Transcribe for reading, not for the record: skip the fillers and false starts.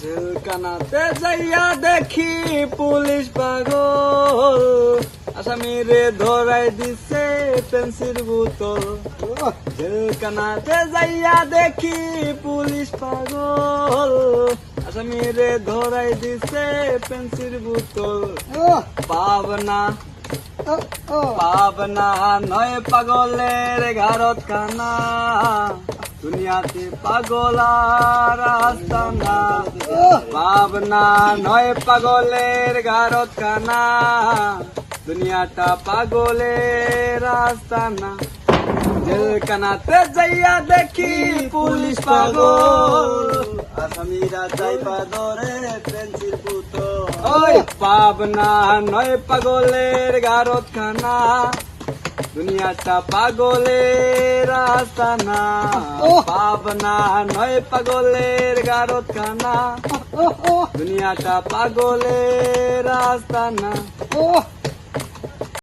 জেলখানাতে যাইয়া দেখি পুলিশ পাগল, আসামিরে ধরাই দিছে পেন্সিল বোতল। জেলখানাতে যাইয়া দেখি পুলিশ পাগল, আসামিরে ধরাই দিছে পেন্সিল বোতল। পাবনা পাবনা নয় পাগলের ঘারত খানা, দুনিয়াতে পাগল আর আস্তানা। পাবনা নয় পাগলের ঘারত খানা, দুনিয়াটা পাগলের আস্তানা। জেলখানাতে যাইয়া দেখি পুলিশ পাগল, আসামিরা যাইবা ধরে পেন্সিল বোতল। ওই পাবনা নয় পাগলের ঘারত খানা, দুনিয়াটা পাগলের আস্তানা। পাবনা নয় পাগলের ঘারত খানা, দুনিয়াটা পাগলের আস্তানা।